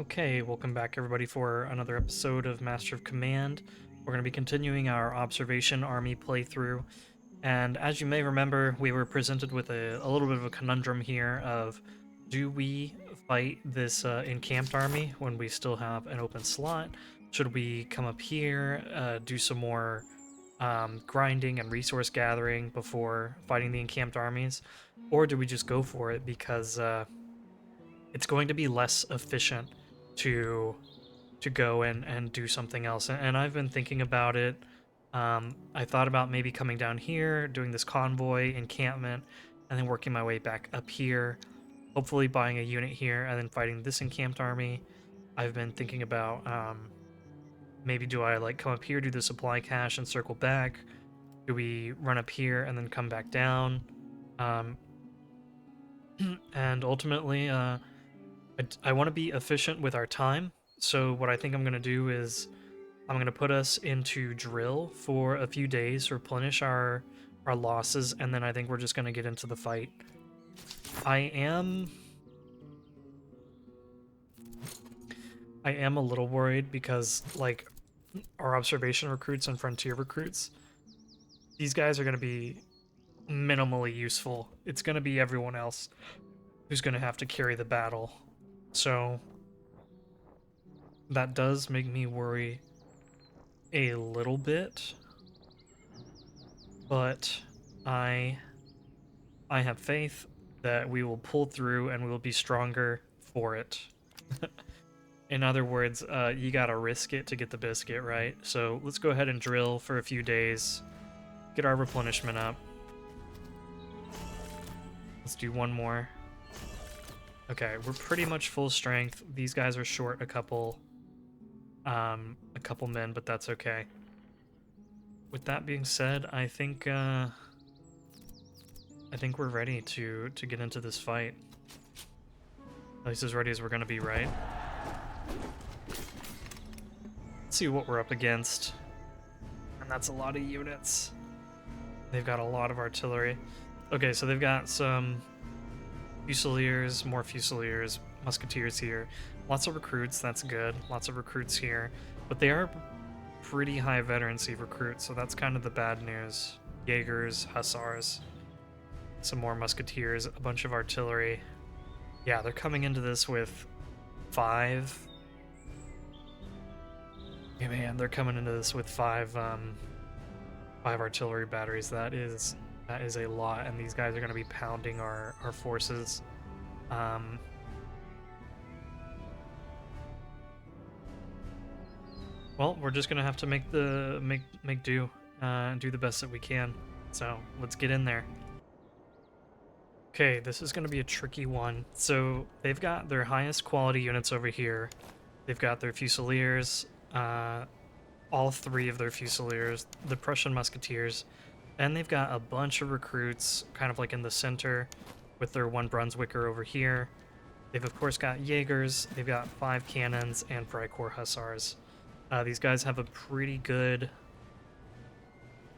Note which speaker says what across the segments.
Speaker 1: Okay, welcome back everybody for another episode of Master of Command. We're going to be continuing our observation army playthrough, and as you may remember, we were presented with a little bit of a conundrum here of do we fight this encamped army when we still have an open slot? Should we come up here, do some more grinding and resource gathering before fighting the encamped armies? Or do we just go for it because it's going to be less efficient to go and do something else. And I've been thinking about it. I thought about maybe coming down here, doing this convoy encampment, and then working my way back up here. Hopefully, buying a unit here and then fighting this encamped army. I've been thinking about maybe do I like come up here, do the supply cache, and circle back? Do we run up here and then come back down? Um, and ultimately, I want to be efficient with our time. So what I think I'm going to do is I'm going to put us into drill for a few days, replenish our losses, and then I think we're just going to get into the fight. I am a little worried because like our observation recruits and frontier recruits, these guys are going to be minimally useful. It's going to be everyone else who's going to have to carry the battle. So that does make me worry a little bit, but I have faith that we will pull through and we will be stronger for it. In other words, you gotta risk it to get the biscuit, right? So let's go ahead and drill for a few days, get our replenishment up. Let's do one more. Okay, we're pretty much full strength. These guys are short a couple men, but that's okay. With that being said, I think we're ready to get into this fight. At least as ready as we're gonna be, right? Let's see what we're up against. And that's a lot of units. They've got a lot of artillery. Okay, so they've got some fusiliers, more fusiliers, musketeers here. Lots of recruits, that's good. Lots of recruits here. But they are pretty high veterancy recruits, so that's kind of the bad news. Jaegers, hussars, some more musketeers, a bunch of artillery. Yeah, they're coming into this with 5. Yeah, man, they're coming into this with 5 artillery batteries. That is a lot, and these guys are going to be pounding our forces. Well, we're just gonna have to make do and do the best that we can. So let's get in there. Okay, this is gonna be a tricky one. So they've got their highest quality units over here. They've got their fusiliers, all 3 of their fusiliers, the Prussian musketeers, and they've got a bunch of recruits kind of like in the center with their 1 Brunswicker over here. They've of course got Jaegers, they've got 5 cannons, and Freikorps hussars. These guys have a pretty good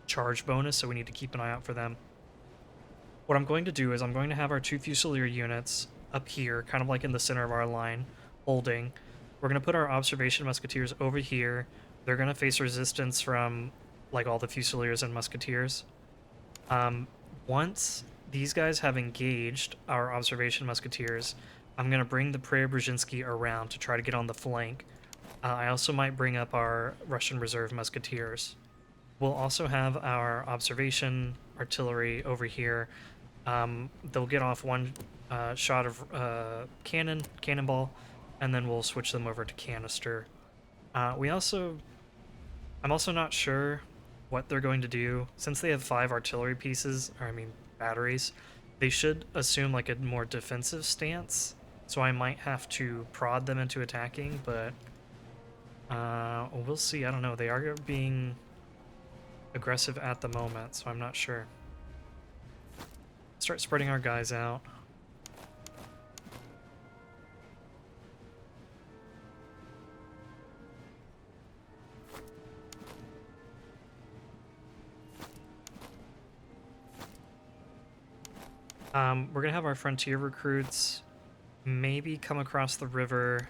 Speaker 1: charge bonus, so we need to keep an eye out for them. What I'm going to do is I'm going to have our 2 Fusilier units up here, kind of like in the center of our line, holding. We're going to put our observation musketeers over here. They're going to face resistance from like all the Fusiliers and musketeers. Once these guys have engaged our observation musketeers, I'm going to bring the Preobrazhensky around to try to get on the flank. I also might bring up our Russian reserve musketeers. We'll also have our observation artillery over here. They'll get off 1 shot of cannonball, and then we'll switch them over to canister. I'm also not sure what they're going to do. Since they have 5 artillery pieces, or I mean batteries, they should assume like a more defensive stance. So I might have to prod them into attacking, but we'll see. I don't know. They are being aggressive at the moment, so I'm not sure. Start spreading our guys out. We're gonna have our frontier recruits maybe come across the river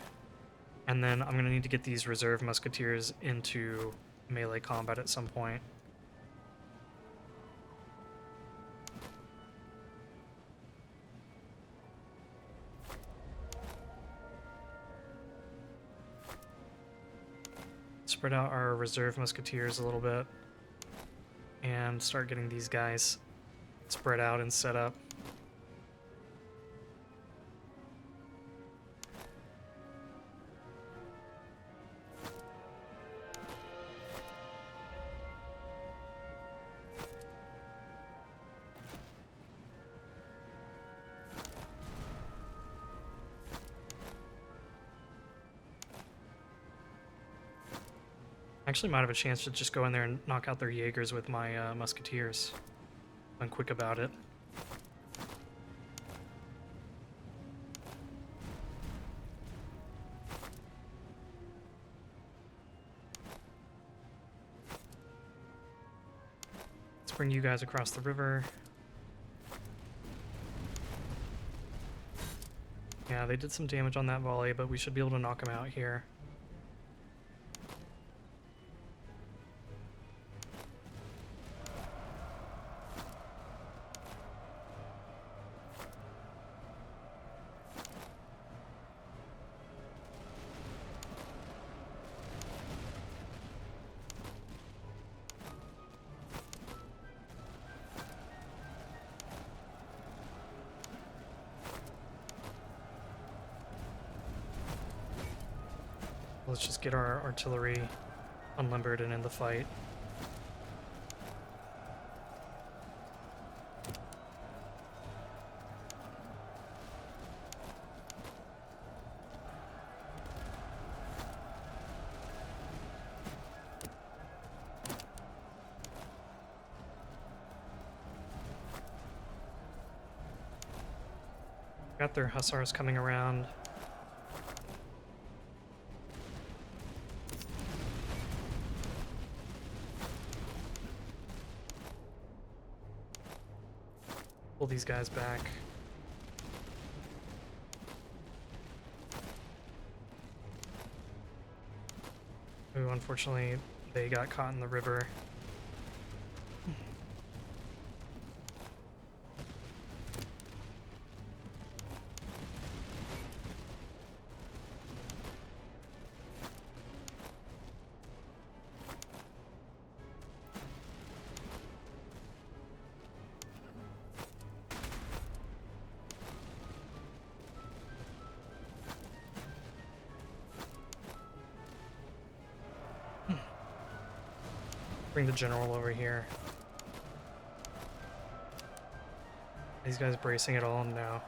Speaker 1: And then I'm going to need to get these reserve musketeers into melee combat at some point. Spread out our reserve musketeers a little bit and start getting these guys spread out and set up. Actually might have a chance to just go in there and knock out their Jaegers with my musketeers. I'm quick about it. Let's bring you guys across the river. Yeah, they did some damage on that volley, but we should be able to knock them out here. Let's just get our artillery unlimbered and in the fight. Got their hussars coming around. Pull these guys back. Ooh, unfortunately, they got caught in the river. Bring the general over here. These guys bracing it all now.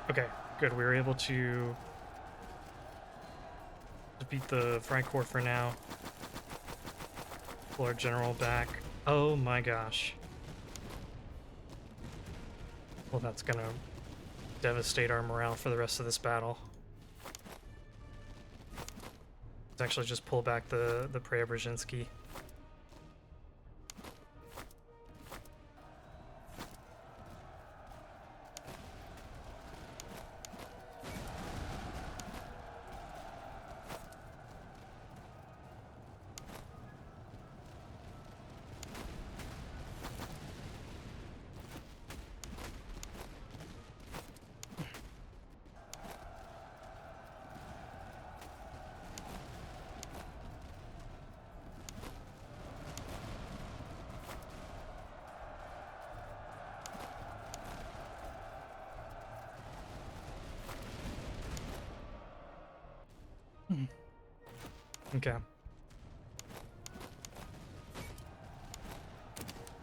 Speaker 1: Okay, good. We were able to defeat the Freikorps for now. Pull our general back. Oh my gosh. Well, that's gonna devastate our morale for the rest of this battle. Let's actually just pull back the Preobrazhensky. Okay.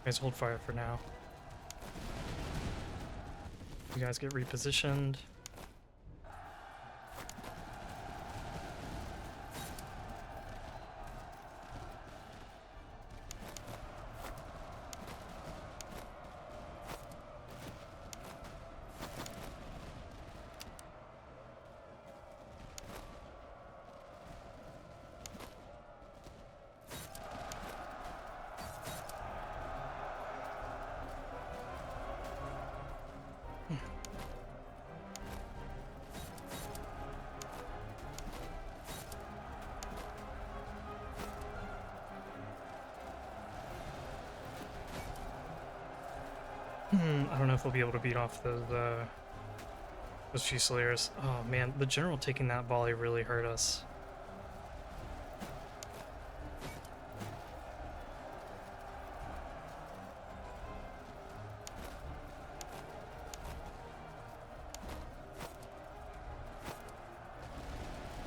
Speaker 1: Guys, hold fire for now. You guys get repositioned. I don't know if we'll be able to beat off those Fusiliers. Oh man, the general taking that volley really hurt us.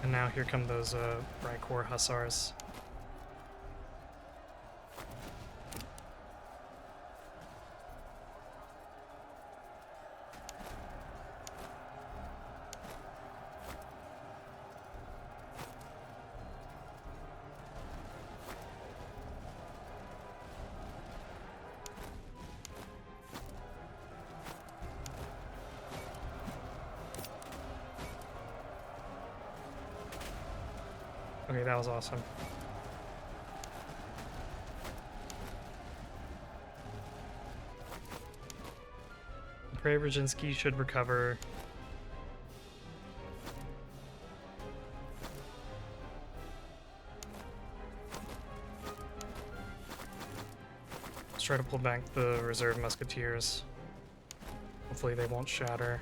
Speaker 1: And now here come those Freikorps Hussars. Okay, that was awesome. Preobrazhensky should recover. Let's try to pull back the reserve musketeers. Hopefully they won't shatter.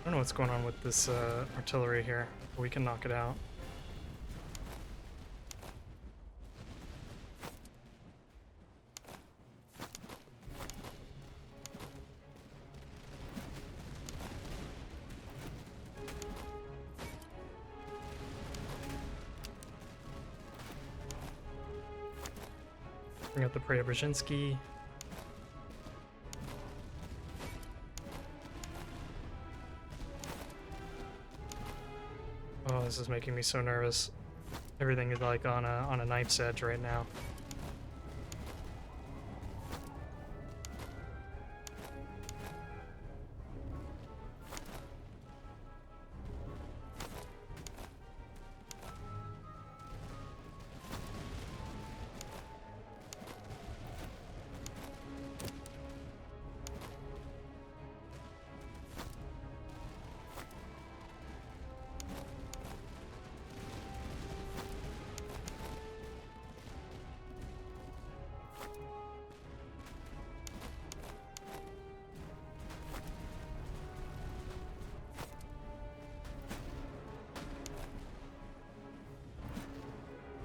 Speaker 1: I don't know what's going on with this artillery here, but we can knock it out. Bring up the Preobrazhensky. Oh, this is making me so nervous. Everything is like on a knife's edge right now.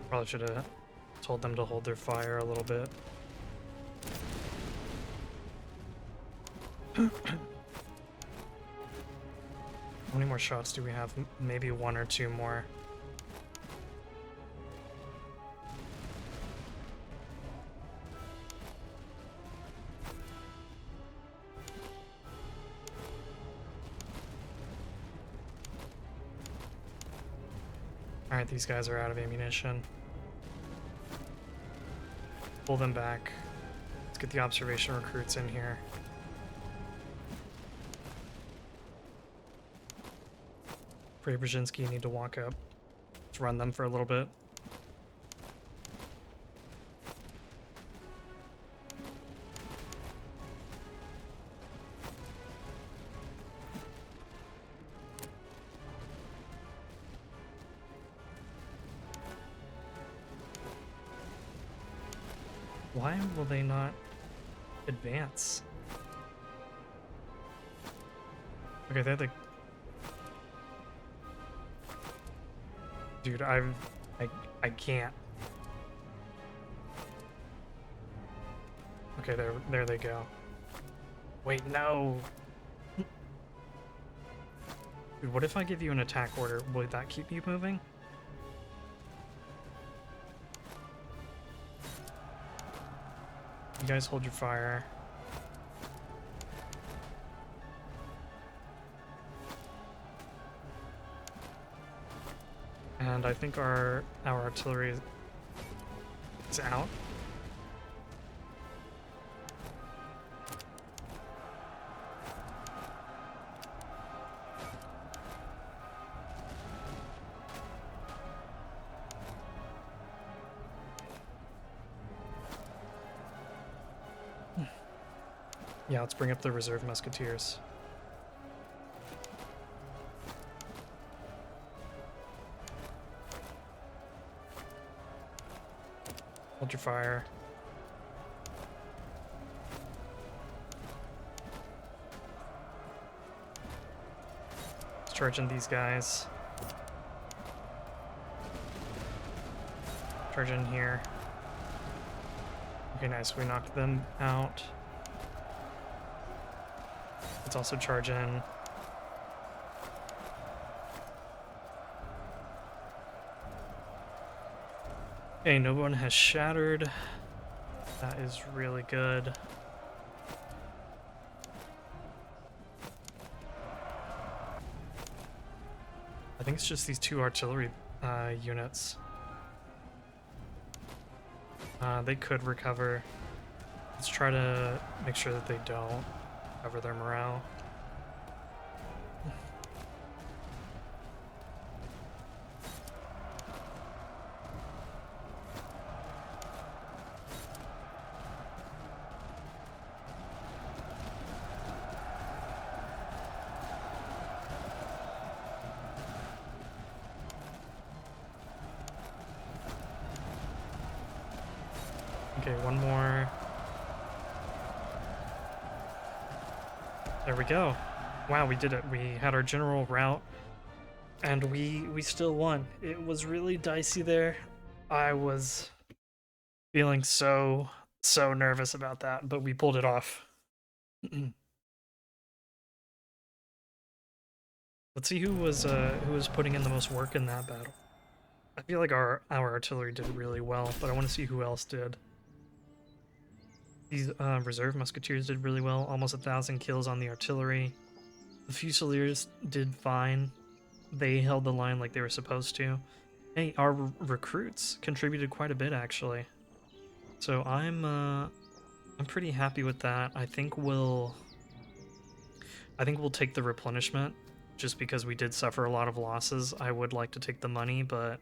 Speaker 1: Probably should have told them to hold their fire a little bit. How many more shots do we have? Maybe one or two more. Alright, these guys are out of ammunition. Pull them back. Let's get the observation recruits in here. Preobrazhensky, you need to walk up. Let's run them for a little bit. Why will they not advance? Okay, they're the... Dude, I can't. Okay, there they go. Wait, no! Dude, what if I give you an attack order? Would that keep you moving? You guys hold your fire. And I think our artillery is out. Yeah, let's bring up the reserve musketeers. Hold your fire. Let's charge in these guys. Charge in here. Okay, nice. We knocked them out. Let's also charge in. Okay, no one has shattered. That is really good. I think it's just these two artillery units. They could recover. Let's try to make sure that they don't cover their morale. Okay, one more. There we go. Wow, we did it. We had our general route, and we still won. It was really dicey there. I was feeling so nervous about that, but we pulled it off. Let's see who was putting in the most work in that battle. I feel like our artillery did really well, but I want to see who else did. These reserve musketeers did really well, almost 1,000 kills on the artillery. The Fusiliers did fine. They held the line like they were supposed to. Hey, our recruits contributed quite a bit actually. So I'm pretty happy with that. I think we'll take the replenishment just because we did suffer a lot of losses. I would like to take the money, but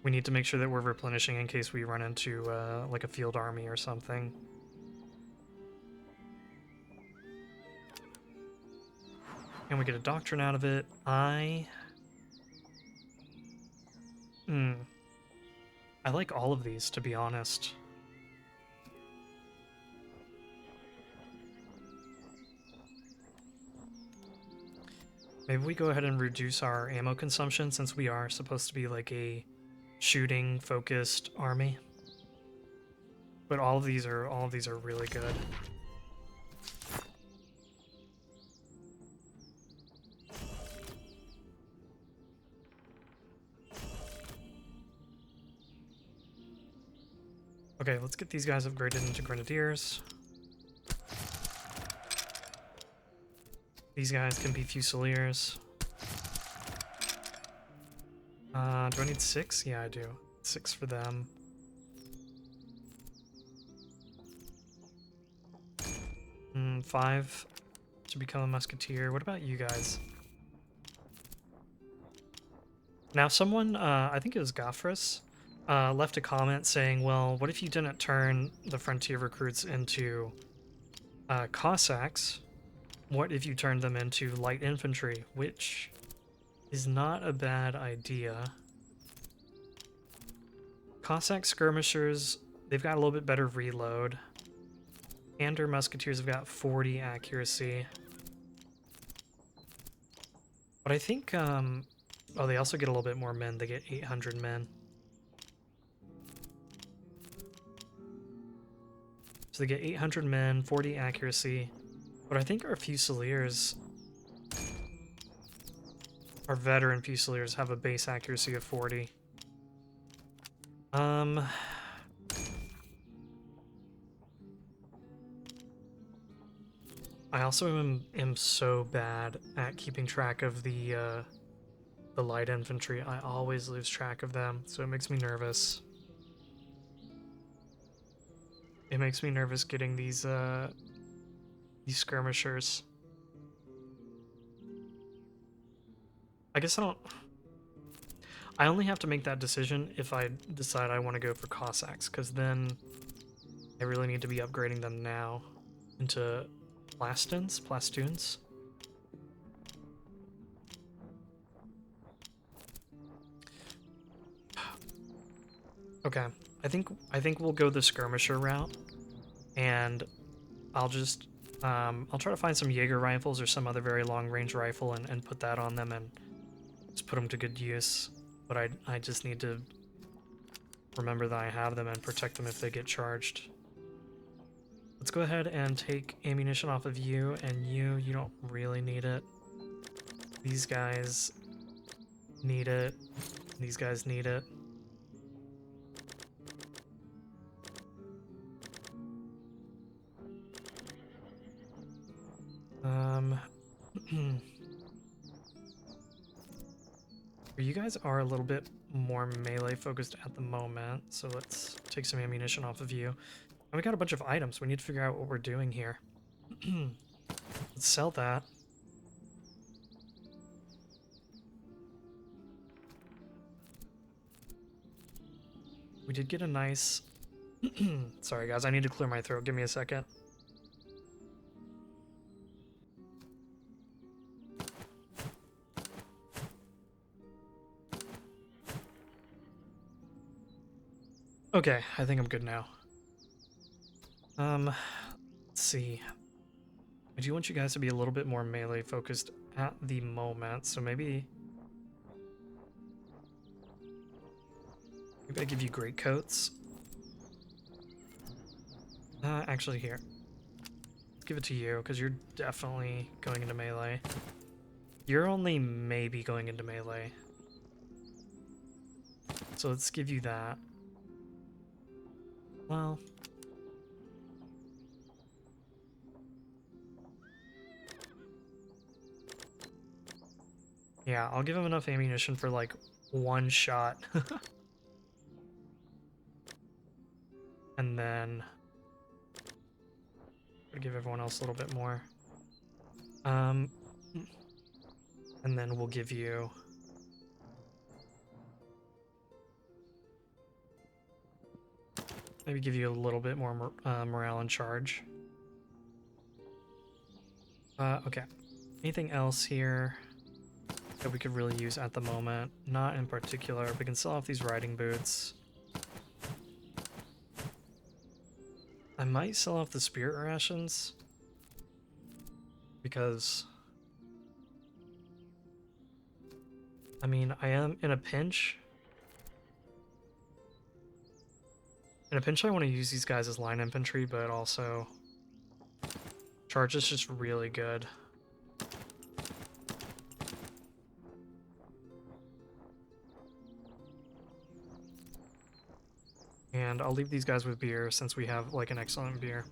Speaker 1: we need to make sure that we're replenishing in case we run into like a field army or something. And we get a doctrine out of it. I like all of these, to be honest. Maybe we go ahead and reduce our ammo consumption since we are supposed to be like a shooting focused army. But all of these are really good. Okay, let's get these guys upgraded into grenadiers. These guys can be Fusiliers. Do I need 6? Yeah, I do. 6 for them. Five to become a musketeer. What about you guys? Now someone, I think it was Gophris, left a comment saying, well, what if you didn't turn the frontier recruits into Cossacks? What if you turned them into light infantry? Which is not a bad idea. Cossack skirmishers, they've got a little bit better reload. Ander musketeers have got 40 accuracy. But I think, oh, they also get a little bit more men. They get 800 men. So they get 800 men, 40 accuracy. But I think our Fusiliers, our veteran Fusiliers, have a base accuracy of 40. I also am so bad at keeping track of the light infantry. I always lose track of them, so it makes me nervous. It makes me nervous getting these skirmishers. I guess I only have to make that decision if I decide I want to go for Cossacks, because then I really need to be upgrading them now into Plastoons. Okay, I think we'll go the skirmisher route, and I'll just I'll try to find some Jaeger rifles or some other very long range rifle and put that on them and just put them to good use. But I just need to remember that I have them and protect them if they get charged. Let's go ahead and take ammunition off of you, and you don't really need it. These guys need it. These guys need it. You guys are a little bit more melee focused at the moment, so let's take some ammunition off of you. And we got a bunch of items. We need to figure out what we're doing here. Let's sell that. We did get a nice... Sorry guys, I need to clear my throat. Give me a second. Okay, I think I'm good now. Let's see. I do want you guys to be a little bit more melee focused at the moment, so maybe I give you great coats. Actually here. Let's give it to you, because you're definitely going into melee. You're only maybe going into melee. So let's give you that. Well... yeah, I'll give him enough ammunition for like one shot. And then... I'll give everyone else a little bit more. And then we'll give you... maybe give you a little bit more morale and charge. Okay. Anything else here that we could really use at the moment? Not in particular. We can sell off these riding boots. I might sell off the spirit rations, because I mean, I am in a pinch. In a pinch, I want to use these guys as line infantry, but also charge is just really good. And I'll leave these guys with beer since we have like an excellent beer.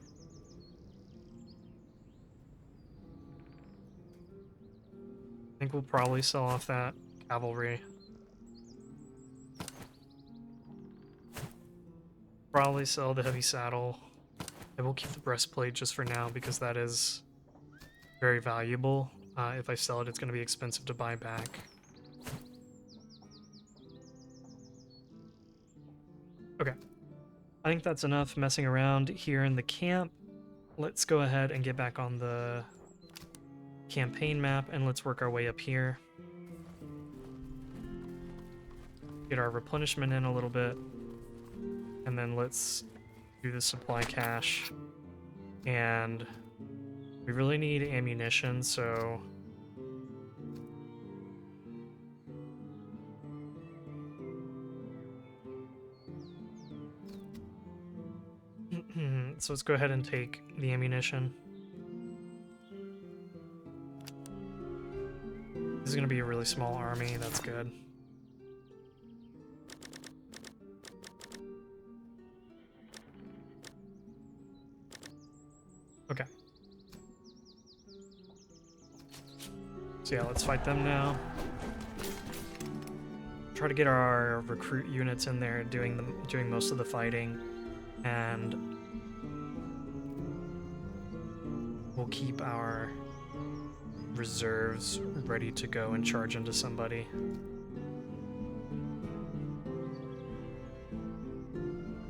Speaker 1: I think we'll probably sell off that cavalry. Probably sell the heavy saddle. I will keep the breastplate just for now because that is very valuable. If I sell it, it's going to be expensive to buy back. Okay. I think that's enough messing around here in the camp. Let's go ahead and get back on the campaign map and let's work our way up here. Get our replenishment in a little bit. And then let's do the supply cache. And we really need ammunition, so... so let's go ahead and take the ammunition. This is going to be a really small army, that's good. Okay. So yeah, let's fight them now. Try to get our recruit units in there doing most of the fighting, and we'll keep our reserves ready to go and charge into somebody.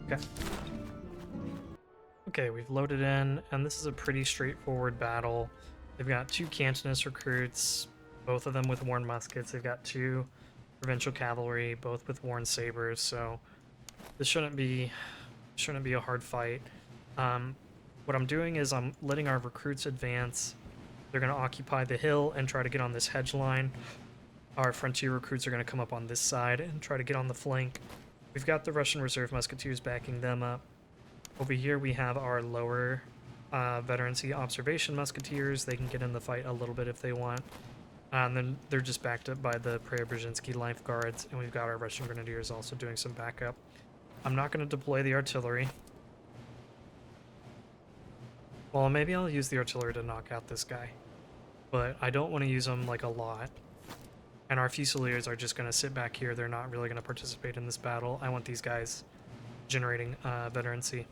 Speaker 1: Okay. Okay, we've loaded in, and this is a pretty straightforward battle. They've got 2 Cantonist recruits, both of them with worn muskets. They've got 2 provincial cavalry, both with worn sabers, so This shouldn't be a hard fight. What I'm doing is I'm letting our recruits advance. They're going to occupy the hill and try to get on this hedge line. Our frontier recruits are going to come up on this side and try to get on the flank. We've got the Russian Reserve Musketeers backing them up. Over here we have our lower veterancy observation musketeers. They can get in the fight a little bit if they want. And then they're just backed up by the Preobrazhensky Lifeguards, and we've got our Russian Grenadiers also doing some backup. I'm not going to deploy the artillery. Well, maybe I'll use the artillery to knock out this guy, but I don't want to use them like a lot. And our Fusiliers are just going to sit back here. They're not really going to participate in this battle. I want these guys generating veterancy.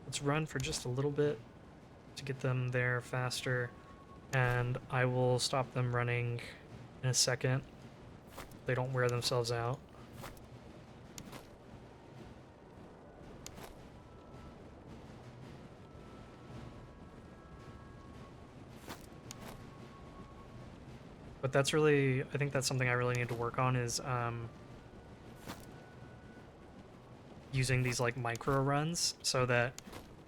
Speaker 1: Let's run for just a little bit to get them there faster, and I will stop them running in a second. They don't wear themselves out. But that's really, I think that's something I really need to work on is using these like micro runs so that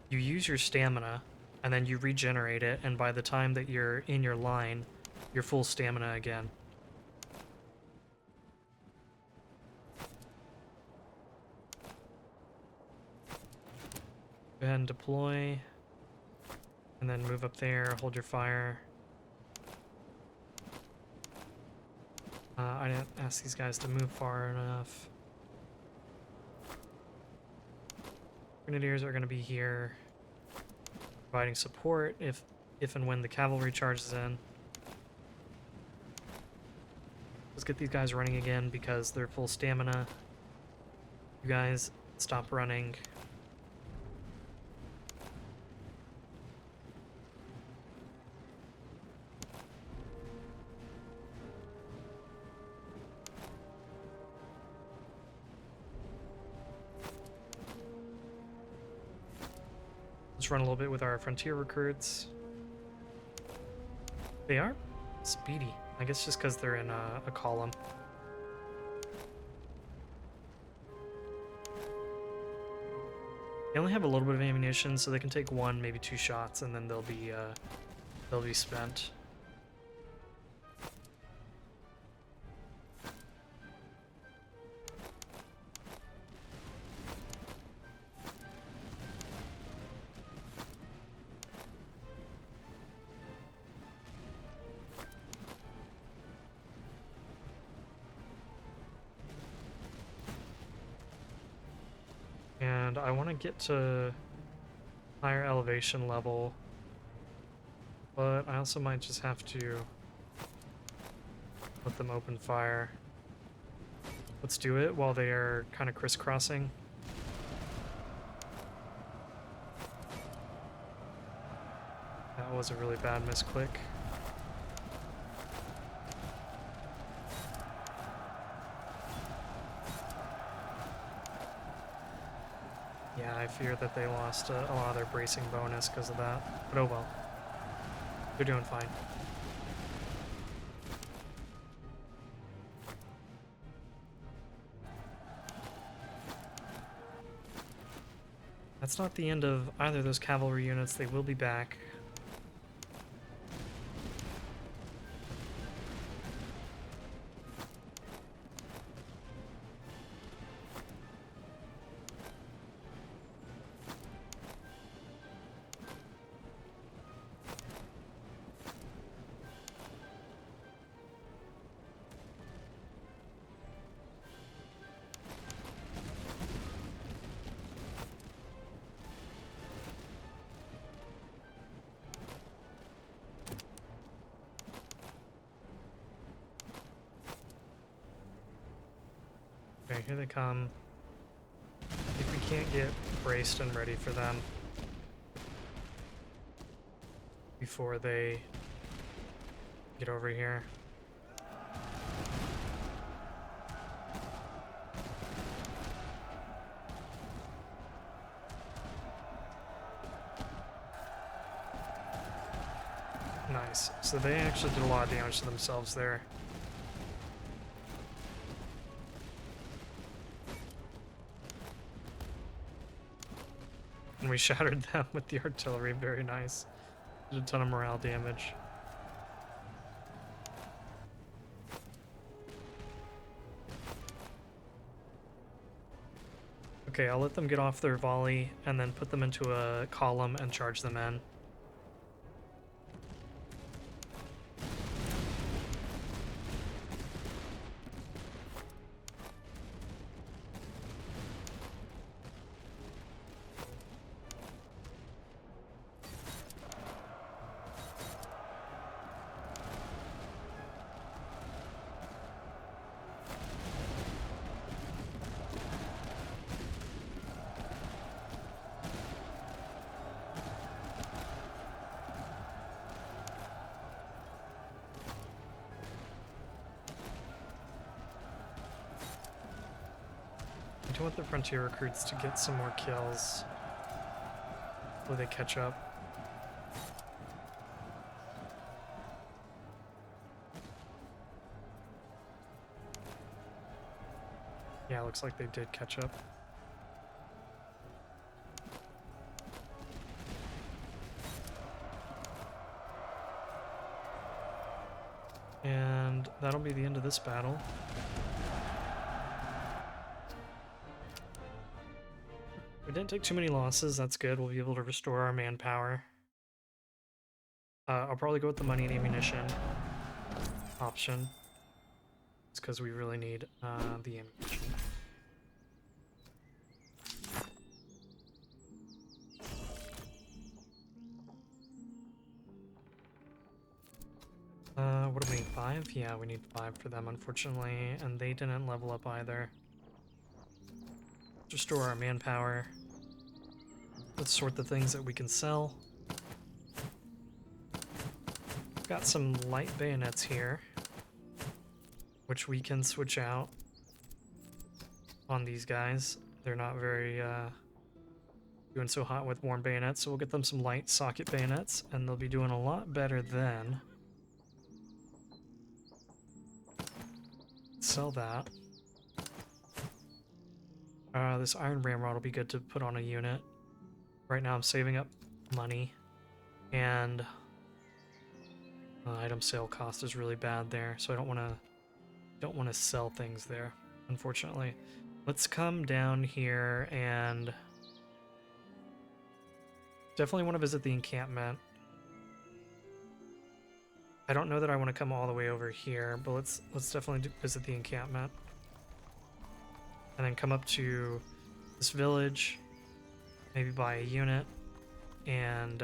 Speaker 1: you use your stamina and then you regenerate it, and by the time that you're in your line, you're full stamina again. Go ahead and deploy, and then move up there, hold your fire. I didn't ask these guys to move far enough. Grenadiers are going to be here, providing support if and when the cavalry charges in. Let's get these guys running again because they're full stamina. You guys, stop running. Let's run a little bit with our frontier recruits. They are speedy. I guess just because they're in a column. They only have a little bit of ammunition, so they can take one, maybe two shots, and then they'll be spent. And I want to get to higher elevation level, but I also might just have to let them open fire. Let's do it while they are kind of crisscrossing. That was a really bad misclick. Yeah, I fear that they lost a lot of their bracing bonus because of that, but oh well. They're doing fine. That's not the end of either of those cavalry units. They will be back. Okay, here they come. If we can't get braced and ready for them before they get over here. Nice. So they actually did a lot of damage to themselves there. And we shattered them with the artillery. Very nice. Did a ton of morale damage. Okay, I'll let them get off their volley and then put them into a column and charge them in. I do want the frontier recruits to get some more kills before they catch up. Yeah, looks like they did catch up. And that'll be the end of this battle. We didn't take too many losses, that's good. We'll be able to restore our manpower. I'll probably go with the money and ammunition option. It's because we really need the ammunition. What do we need, 5? Yeah, we need 5 for them, unfortunately, and they didn't level up either. Restore our manpower. Let's sort the things that we can sell. Got some light bayonets here, which we can switch out on these guys. They're not very doing so hot with warm bayonets, so we'll get them some light socket bayonets, and they'll be doing a lot better then. Sell that. This iron ramrod will be good to put on a unit. Right now I'm saving up money, and item sale cost is really bad there, so I don't want to sell things there, unfortunately. Let's come down here and definitely want to visit the encampment. I don't know that I want to come all the way over here, but let's definitely visit the encampment. And then come up to this village, maybe buy a unit, and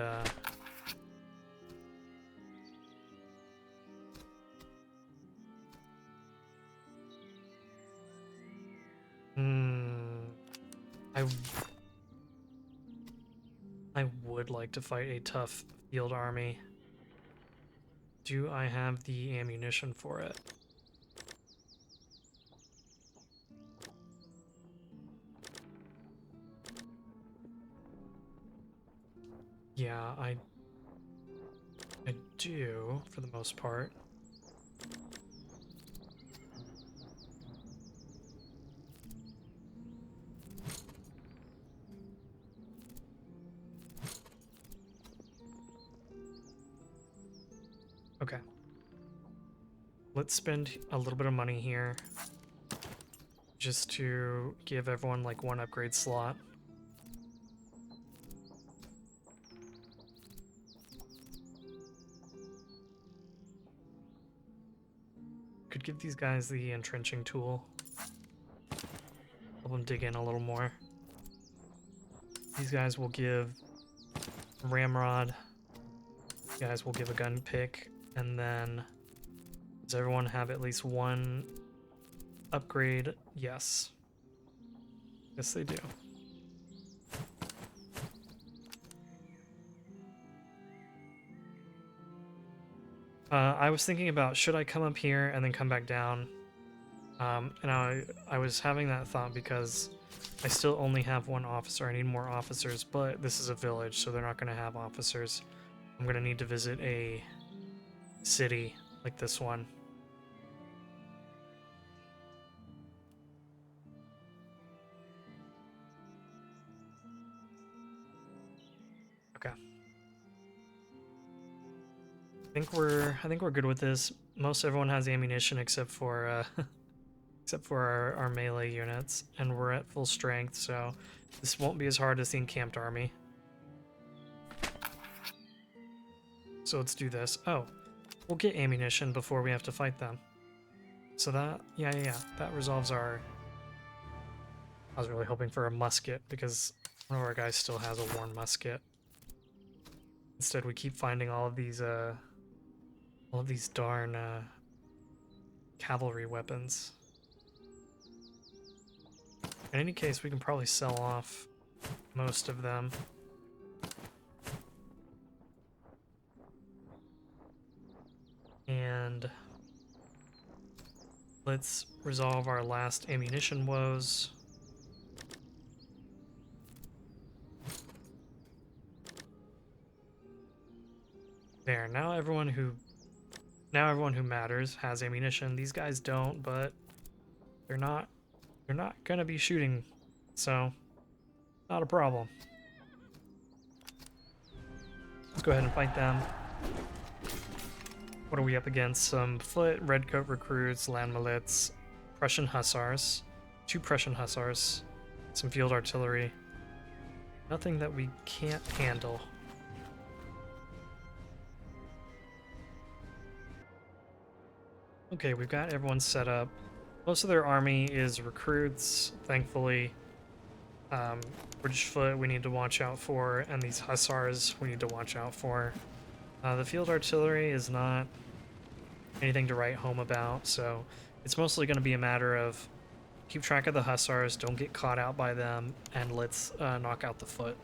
Speaker 1: I would like to fight a tough field army. Do I have the ammunition for it? Yeah, I do, for the most part. Okay. Let's spend a little bit of money here just to give everyone like one upgrade slot. Could give these guys the entrenching tool. Help them dig in a little more. These guys will give ramrod. These guys will give a gun pick. And then does everyone have at least one upgrade? Yes. Yes, they do. I was thinking about, should I come up here and then come back down? And I was having that thought because I still only have one officer. I need more officers, but this is a village, so they're not going to have officers. I'm going to need to visit a city like this one. I think we're good with this. Most everyone has ammunition except for except for our melee units, and we're at full strength, so this won't be as hard as the encamped army. So let's do this. Oh, we'll get ammunition before we have to fight them. So that, yeah, that resolves our... I was really hoping for a musket, because one of our guys still has a worn musket. Instead, we keep finding all of these darn cavalry weapons. In any case, we can probably sell off most of them. And let's resolve our last ammunition woes. There, now everyone who matters has ammunition. These guys don't, but they're not gonna be shooting, so not a problem. Let's go ahead and fight them. What are we up against? Some foot, redcoat recruits, land milits, Prussian hussars, 2 Prussian hussars, some field artillery. Nothing that we can't handle. Okay, we've got everyone set up. Most of their army is recruits, thankfully. British foot we need to watch out for, and these hussars we need to watch out for. The field artillery is not anything to write home about, so it's mostly going to be a matter of keep track of the hussars, don't get caught out by them, and let's knock out the foot.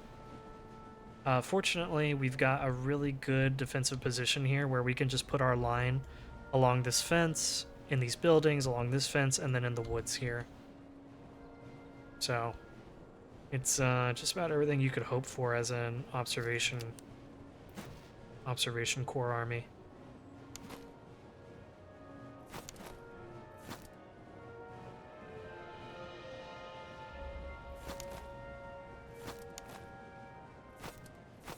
Speaker 1: Fortunately, we've got a really good defensive position here where we can just put our line along this fence, in these buildings, along this fence, and then in the woods here. So it's just about everything you could hope for as an observation corps army.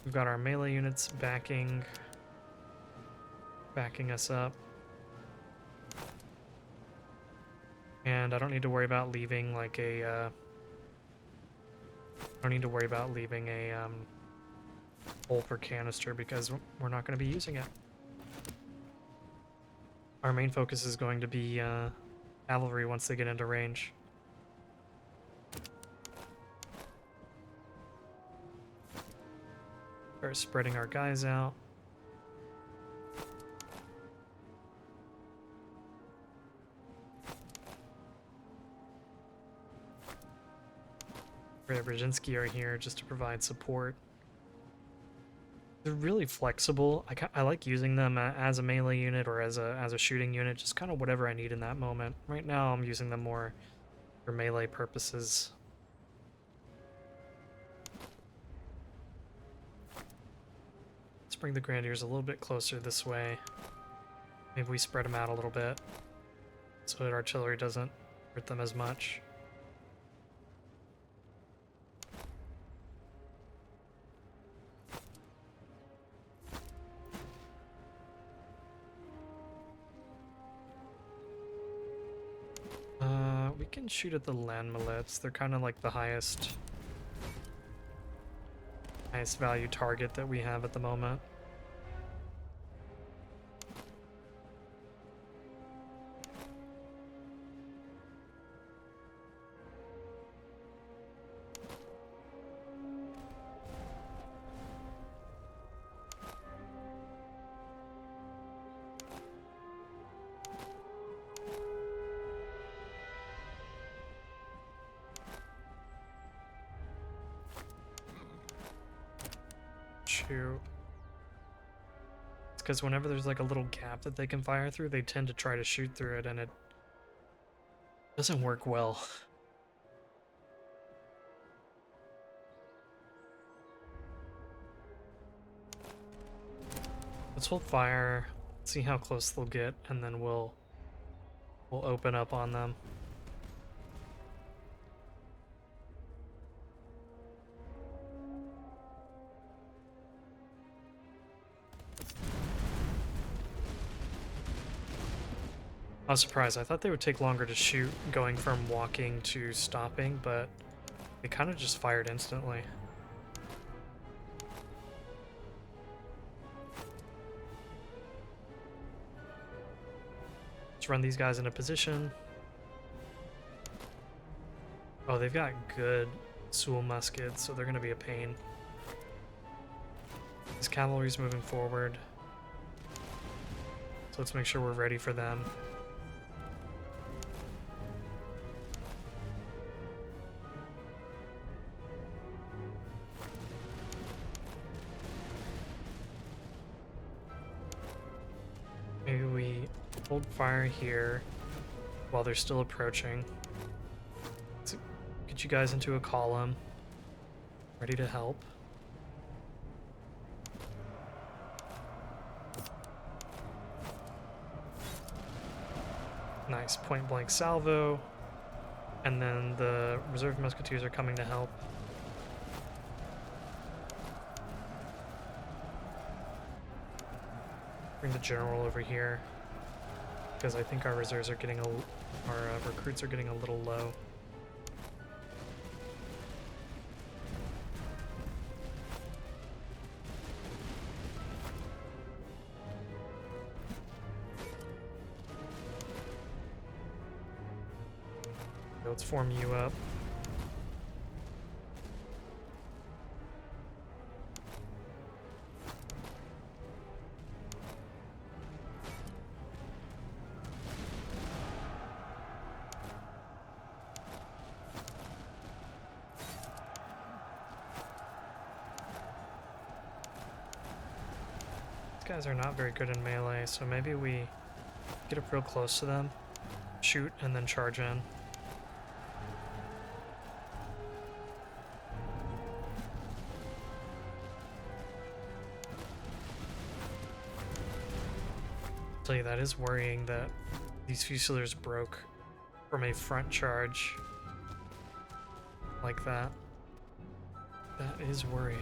Speaker 1: We've got our melee units backing us up. And I don't need to worry about leaving like a hole for canister because we're not going to be using it. Our main focus is going to be cavalry once they get into range. Start spreading our guys out. Brzezinski are here just to provide support. They're really flexible. I like using them as a melee unit or as a shooting unit, just kind of whatever I need in that moment. Right now I'm using them more for melee purposes. Let's bring the Grenadiers a little bit closer this way. Maybe we spread them out a little bit so that artillery doesn't hurt them as much. We can shoot at the land millets. They're kind of like the highest value target that we have at the moment. Shoot. It's because whenever there's like a little gap that they can fire through, they tend to try to shoot through it, and it doesn't work well. Let's hold fire, see how close they'll get, and then we'll open up on them. I was surprised. I thought they would take longer to shoot going from walking to stopping, but they kind of just fired instantly. Let's run these guys into position. Oh, they've got good Sul muskets, so they're going to be a pain. This cavalry's moving forward. So let's make sure we're ready for them. Maybe we hold fire here while they're still approaching. Let's get you guys into a column, ready to help. Nice point blank salvo, and then the reserve musketeers are coming to help. Bring the general over here, because I think our reserves are getting our recruits are getting a little low. Let's form you up. These guys are not very good in melee, so maybe we get up real close to them, shoot, and then charge in. Tell you, that is worrying that these Fusiliers broke from a front charge like that. That is worrying.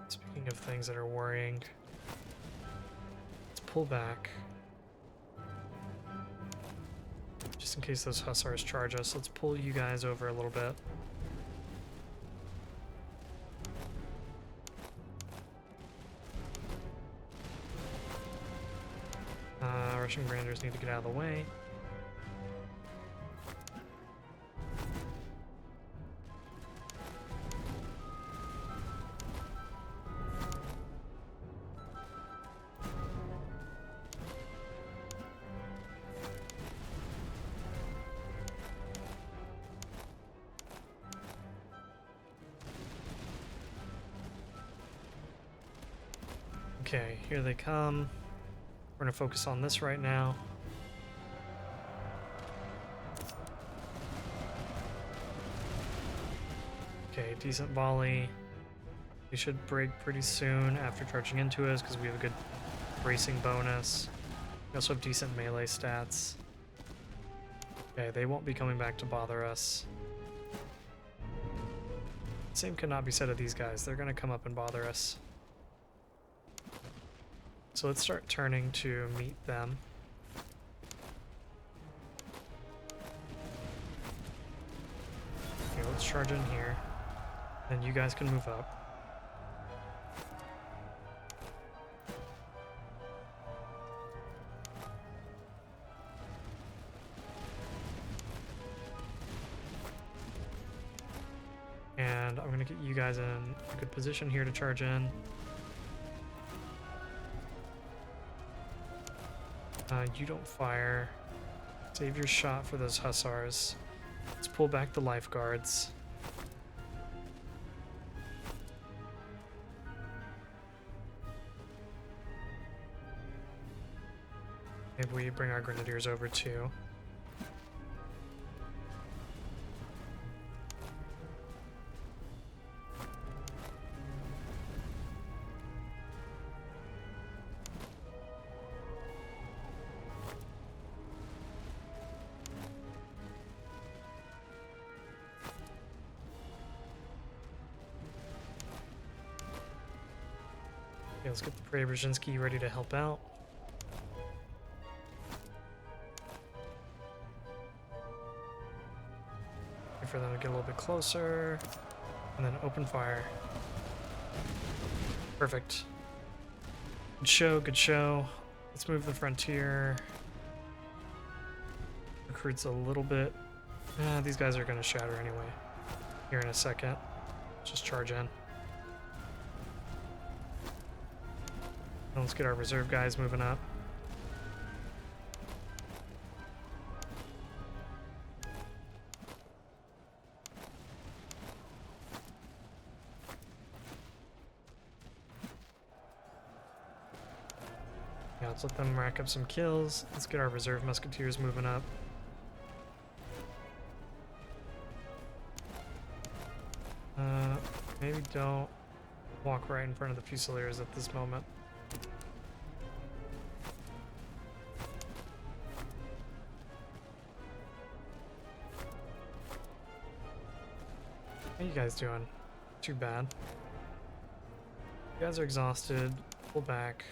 Speaker 1: Speaking of things that are worrying, let's pull back. Just in case those hussars charge us, let's pull you guys over a little bit. Russian granders need to get out of the way. Okay, here they come. We're gonna focus on this right now. Okay, decent volley. We should break pretty soon after charging into us because we have a good bracing bonus. We also have decent melee stats. Okay, they won't be coming back to bother us. Same cannot be said of these guys. They're gonna come up and bother us. So let's start turning to meet them. Okay, let's charge in here. Then you guys can move up. And I'm gonna get you guys in a good position here to charge in. You don't fire. Save your shot for those hussars. Let's pull back the lifeguards. Maybe we bring our grenadiers over too. let's get the Preobrazhensky ready to help out. Wait for them to get a little bit closer, and then open fire. Perfect. Good show, good show. Let's move the frontier. Recruits a little bit. These guys are going to shatter anyway. Here in a second. Just charge in. Now let's get our reserve guys moving up. Yeah, let's let them rack up some kills. Let's get our reserve musketeers moving up. Maybe don't walk right in front of the Fusiliers at this moment. How you guys doing? Too bad. You guys are exhausted. Pull back.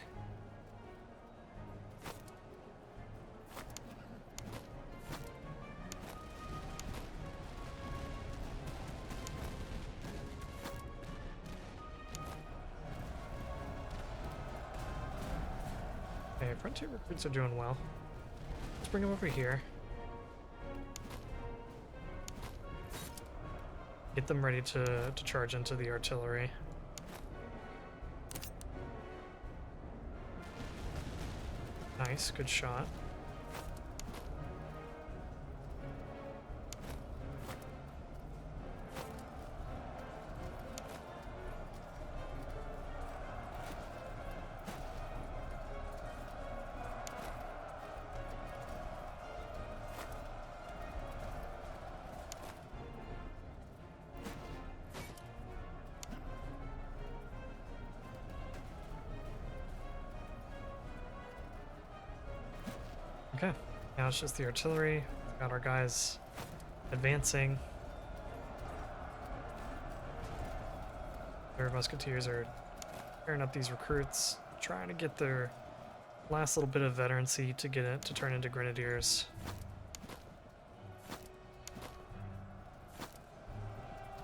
Speaker 1: Okay, frontier recruits are doing well. Let's bring them over here. Get them ready to charge into the artillery. Nice, good shot. Okay, now it's just the artillery. Got our guys advancing. Their musketeers are pairing up these recruits, trying to get their last little bit of veterancy to get it to turn into grenadiers.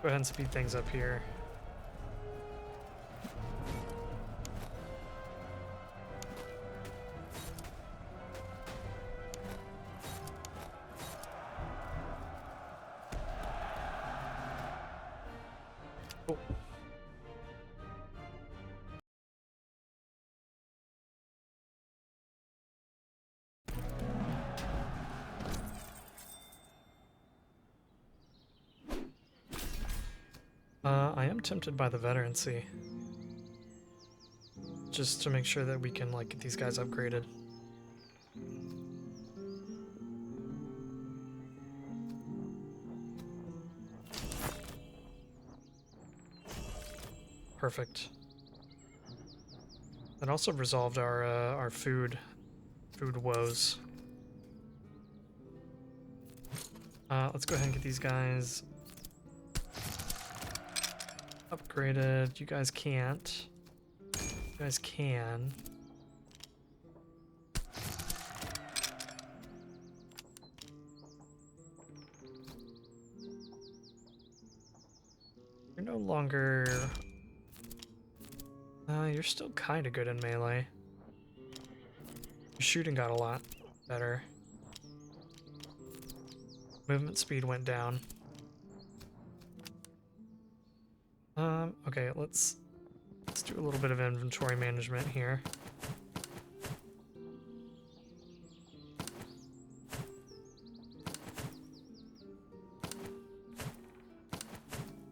Speaker 1: Go ahead and speed things up here. I am tempted by the veterancy. Just to make sure that we can, like, get these guys upgraded. Perfect. That also resolved our food woes. Let's go ahead and get these guys upgraded. You guys can't. You guys can. You're no longer... you're still kind of good in melee. Your shooting got a lot better. Movement speed went down. Okay, let's do a little bit of inventory management here.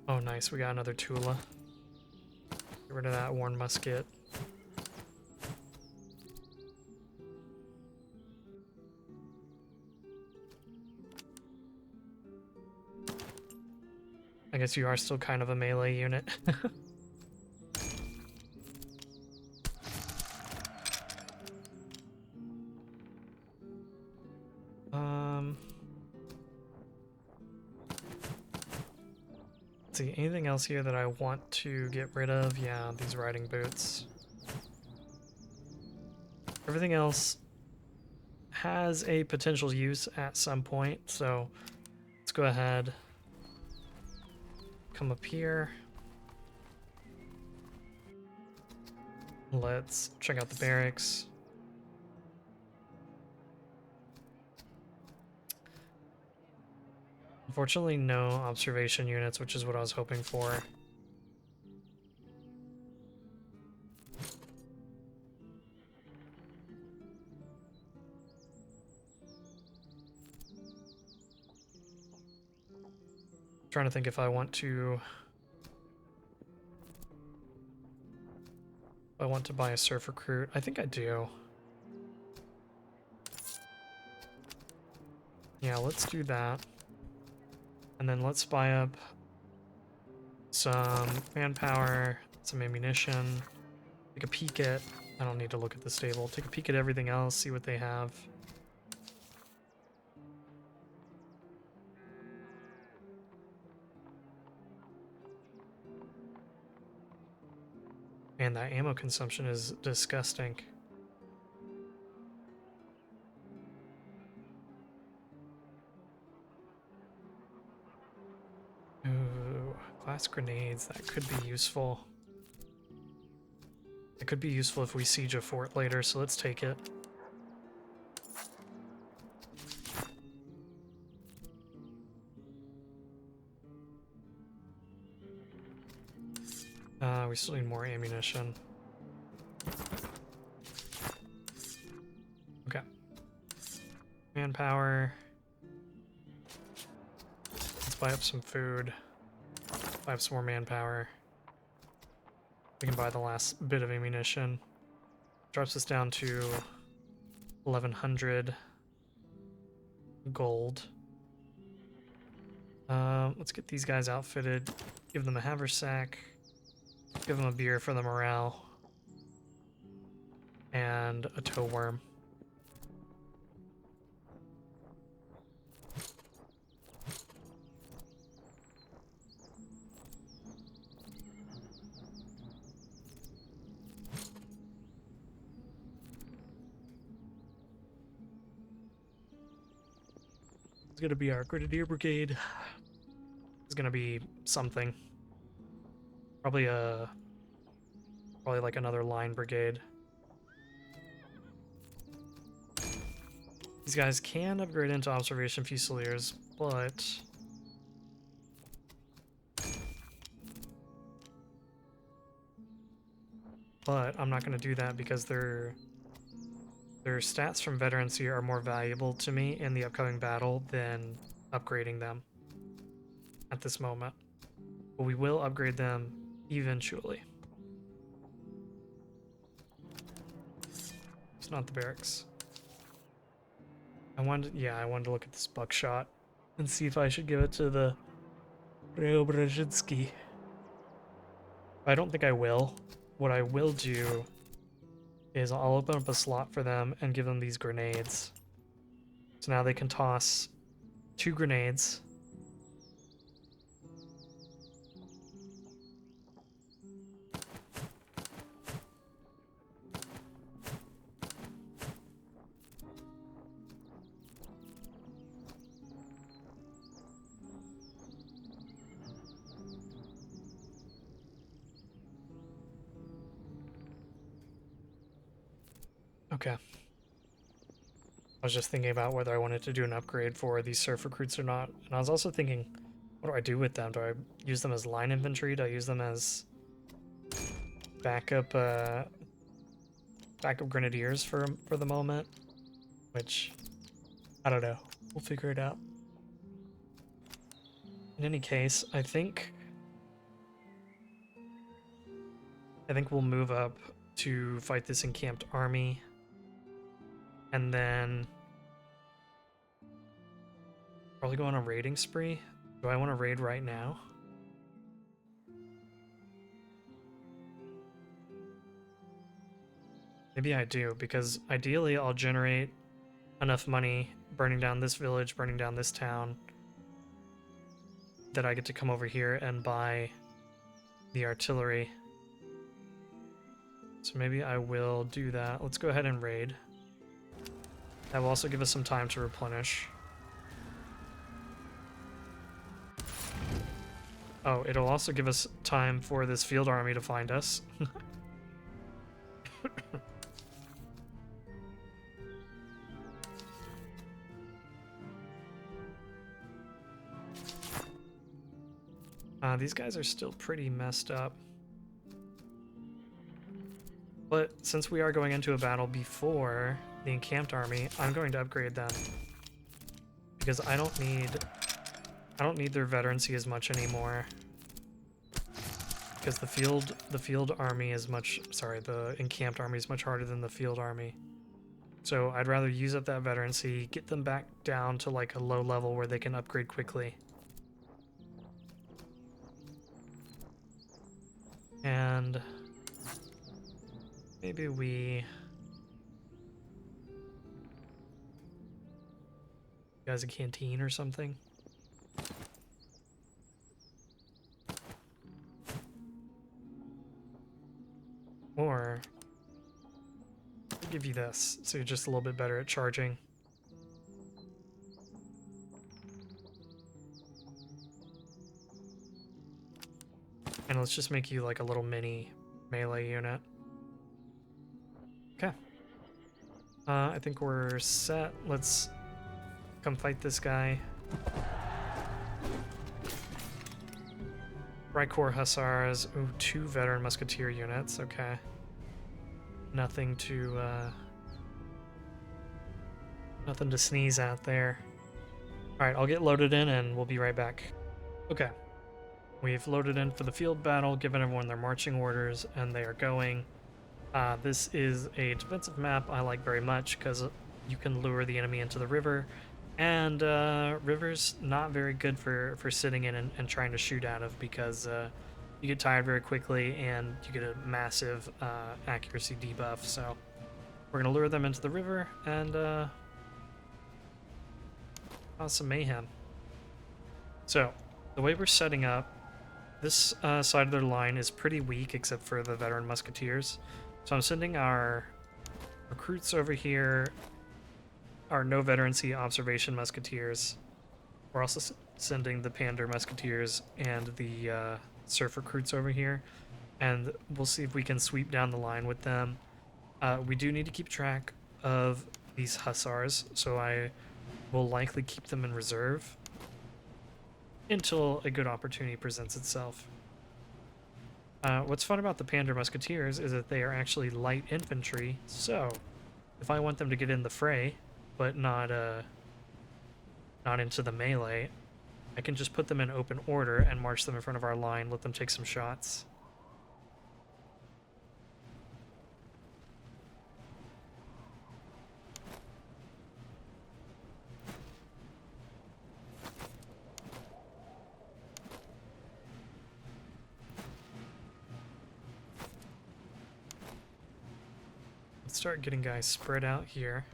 Speaker 1: Oh, nice, we got another Tula. Get rid of that worn musket. I guess you are still kind of a melee unit. Let's see, anything else here that I want to get rid of? Yeah, these riding boots. Everything else has a potential use at some point, so let's go ahead, come up here. Let's check out the barracks. Unfortunately, no observation units, which is what I was hoping for. Trying to think if I want to buy a surf recruit. I think I do. Yeah, let's do that. And then let's buy up some manpower, some ammunition. Take a peek at, I don't need to look at the stable. Take a peek at everything else, see what they have. Man, that ammo consumption is disgusting. Ooh, glass grenades, that could be useful. It could be useful if we siege a fort later, so let's take it. We still need more ammunition. Okay. Manpower. Let's buy up some food. Buy up some more manpower. We can buy the last bit of ammunition. Drops us down to 1100 gold. Let's get these guys outfitted. Give them a haversack. Give them a beer for the morale. And a tow worm. It's gonna be our Grenadier Brigade. It's gonna be something. Probably like another line brigade. These guys can upgrade into observation fusiliers, but I'm not going to do that because their stats from veterancy are more valuable to me in the upcoming battle than upgrading them at this moment. But we will upgrade them eventually. It's not the barracks. I wanted to look at this buckshot and see if I should give it to the Preobrazhensky. I don't think I will. What I will do is I'll open up a slot for them and give them these grenades. So now they can toss 2 grenades. Okay. I was just thinking about whether I wanted to do an upgrade for these surf recruits or not. And I was also thinking, what do I do with them? Do I use them as line infantry? Do I use them as backup grenadiers for the moment? Which, I don't know. We'll figure it out. In any case, I think we'll move up to fight this encamped army. And then probably go on a raiding spree. Do I want to raid right now? Maybe I do, because ideally I'll generate enough money burning down this village, burning down this town, that I get to come over here and buy the artillery. So maybe I will do that. Let's go ahead and raid. That will also give us some time to replenish. Oh, it'll also give us time for this field army to find us. These guys are still pretty messed up. But since we are going into a battle before the encamped army, I'm going to upgrade them. Because I don't need their veterancy as much anymore. Because the field army is much, sorry, the encamped army is much harder than the field army. So I'd rather use up that veterancy, get them back down to like a low level where they can upgrade quickly. And maybe we... guys a canteen or something? Or I'll give you this, so you're just a little bit better at charging. And let's just make you like a little mini melee unit. Okay. I think we're set. Let's come fight this guy. Rycore Hussars. Ooh, 2 veteran musketeer units. Okay. Nothing to sneeze at there. Alright, I'll get loaded in and we'll be right back. Okay. We've loaded in for the field battle, given everyone their marching orders, and they are going. This is a defensive map I like very much because you can lure the enemy into the river, and river's not very good for sitting in and trying to shoot out of because you get tired very quickly and you get a massive accuracy debuff. So we're going to lure them into the river and cause some mayhem. So the way we're setting up, this side of their line is pretty weak except for the veteran musketeers. So I'm sending our recruits over here, our no veterancy observation musketeers. We're also sending the pander musketeers and the surf recruits over here. And we'll see if we can sweep down the line with them. We do need to keep track of these hussars, so I will likely keep them in reserve until a good opportunity presents itself. What's fun about the Pander Musketeers is that they are actually light infantry, so if I want them to get in the fray, but not into the melee, I can just put them in open order and march them in front of our line, let them take some shots. Start getting guys spread out here.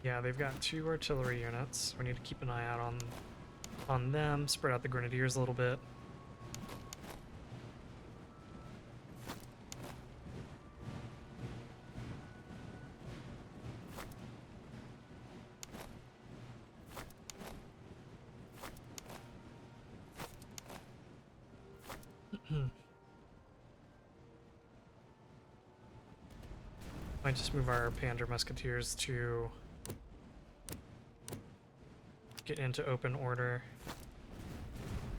Speaker 1: Yeah, they've got 2 artillery units. We need to keep an eye out on them. Spread out the grenadiers a little bit. Might just move our Pander Musketeers to get into open order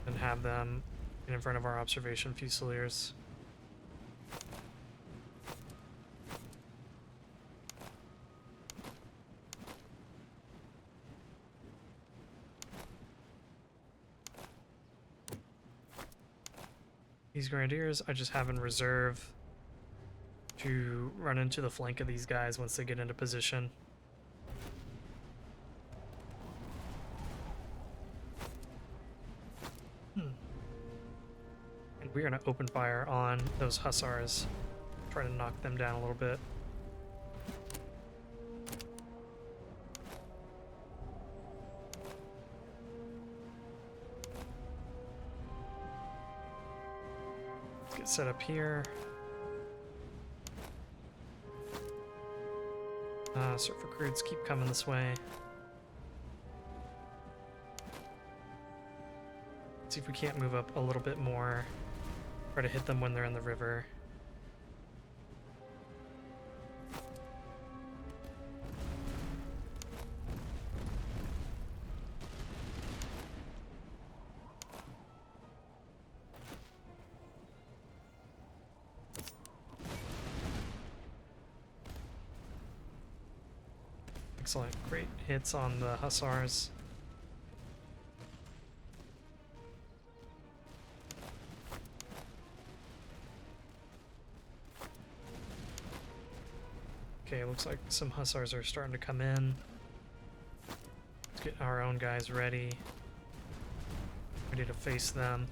Speaker 1: and have them get in front of our observation Fusiliers. These Grenadiers I just have in reserve to run into the flank of these guys once they get into position. And we're going to open fire on those Hussars, try to knock them down a little bit. get set up here. Surf recruits, keep coming this way. Let's see if we can't move up a little bit more. Try to hit them when they're in the river. Excellent. Great hits on the hussars. Okay, looks like some hussars are starting to come in. Let's get our own guys ready. Ready to face them.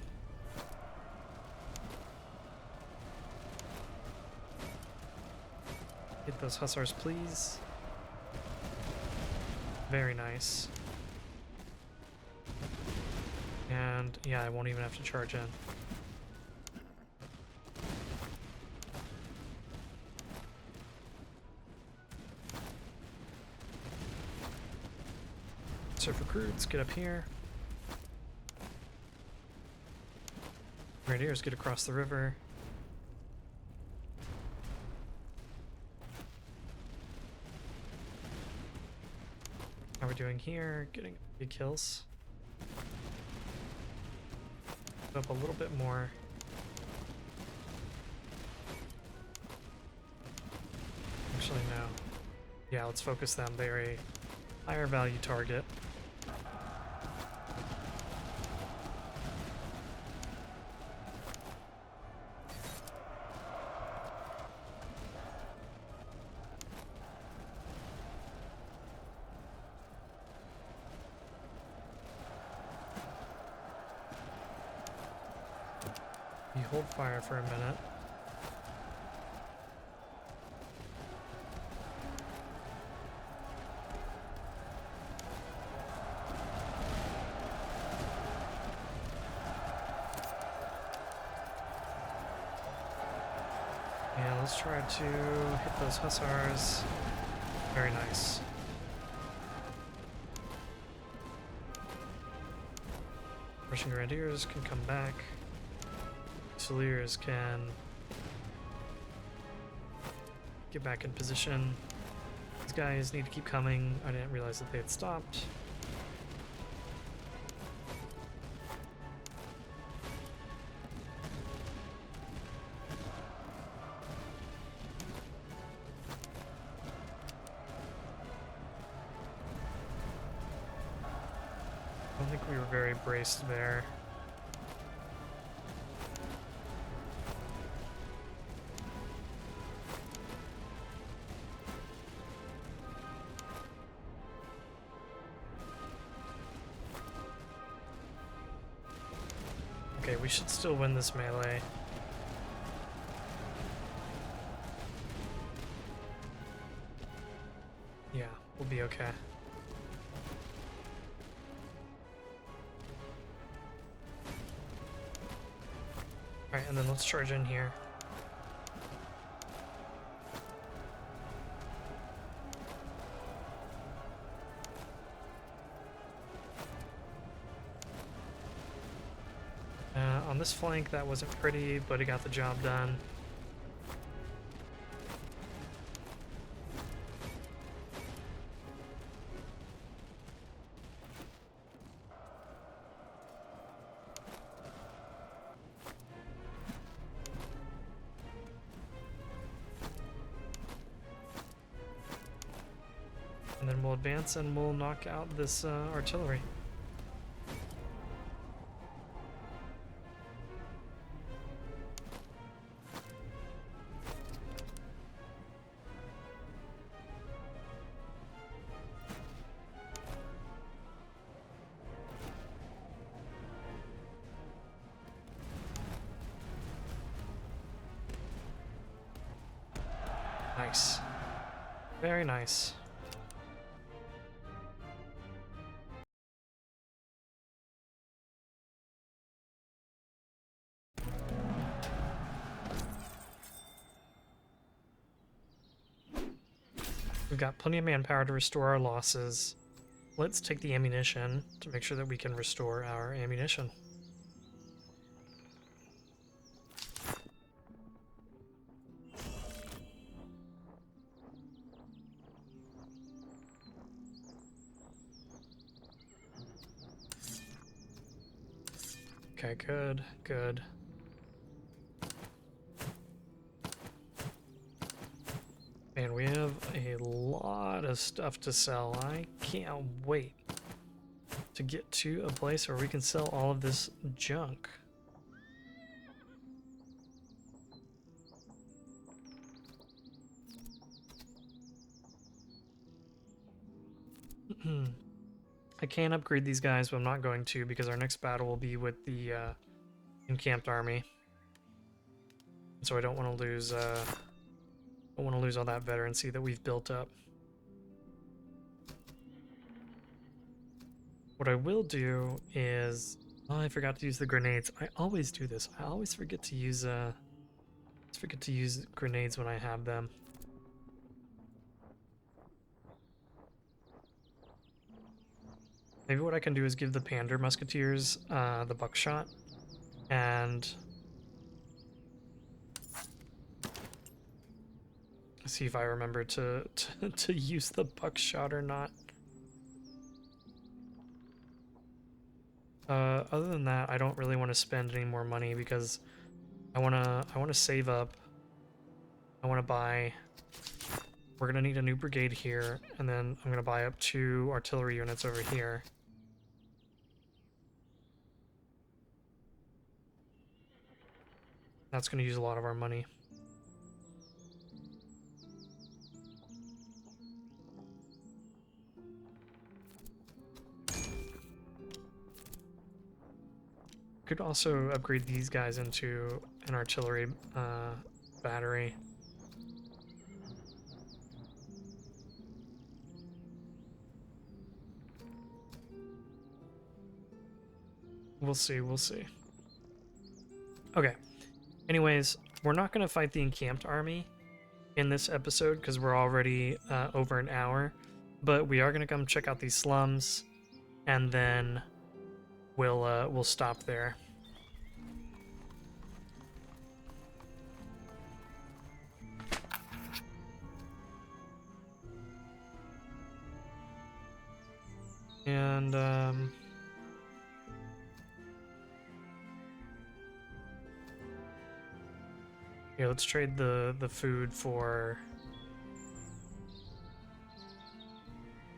Speaker 1: Hit those hussars, please. Very nice. And yeah, I won't even have to charge in. Surf recruits, get up here. Grenadiers, get across the river. How are we doing here? Getting big kills. Up a little bit more. Actually, no. Yeah, let's focus them. They're a higher value target. You hold fire for a minute. And let's try to hit those hussars. Very nice. Russian grenadiers can come back. Fusiliers can get back in position. These guys need to keep coming. I didn't realize that they had stopped. I don't think we were very braced there. Okay, we should still win this melee. Yeah, we'll be okay. Alright, and then let's charge in here. On this flank, that wasn't pretty, but it got the job done. And then we'll advance and we'll knock out this artillery. Nice. Very nice. We've got plenty of manpower to restore our losses. Let's take the ammunition to make sure that we can restore our ammunition. Okay, good, good. Man, we have a lot of stuff to sell. I can't wait to get to a place where we can sell all of this junk. I can upgrade these guys, but I'm not going to because our next battle will be with the encamped army. So I don't want to lose all that veterancy that we've built up. What I will do is, oh, I forgot to use the grenades. I always do this. I always forget to use grenades when I have them. Maybe what I can do is give the Pander Musketeers the buckshot, and see if I remember to use the buckshot or not. Other than that, I don't really want to spend any more money because I wanna save up. I want to buy. We're gonna need a new brigade here, and then I'm gonna buy up 2 artillery units over here. That's gonna use a lot of our money. Could also upgrade these guys into an artillery battery. We'll see, we'll see. Okay. Anyways, we're not going to fight the encamped army in this episode because we're already over an hour, but we are going to come check out these slums, and then we'll stop there. And yeah, let's trade the food for.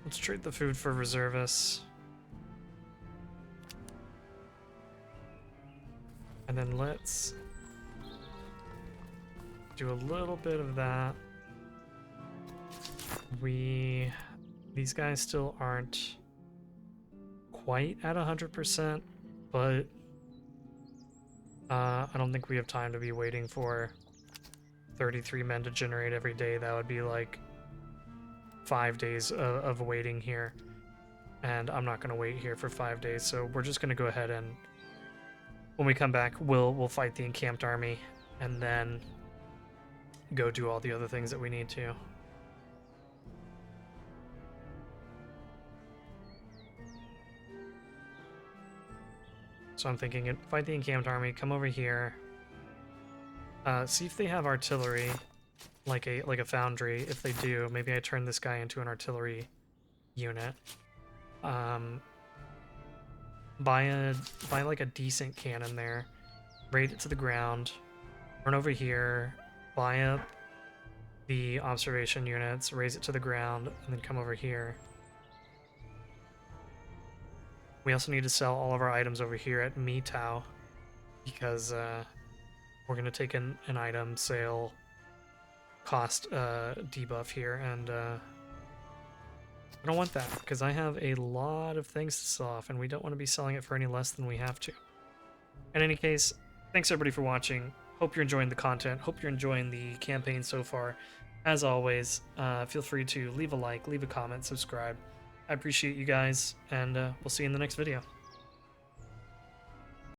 Speaker 1: Let's trade the food for reservists. And then let's do a little bit of that. These guys still aren't quite at 100%, but I don't think we have time to be waiting for 33 men to generate every day. That would be like 5 days of waiting here, and I'm not going to wait here for 5 days, so we're just going to go ahead and when we come back we'll fight the encamped army and then go do all the other things that we need to. So I'm thinking, fight the encamped army, come over here, see if they have artillery, like a foundry. If they do, maybe I turn this guy into an artillery unit. Buy like a decent cannon there, raid it to the ground, run over here, buy up the observation units, raise it to the ground, and then come over here. We also need to sell all of our items over here at Mitao because we're going to take an item sale cost debuff here, and I don't want that because I have a lot of things to sell off and we don't want to be selling it for any less than we have to. In any case, thanks everybody for watching. Hope you're enjoying the content. Hope you're enjoying the campaign so far. As always, feel free to leave a like, leave a comment, subscribe. I appreciate you guys, and we'll see you in the next video.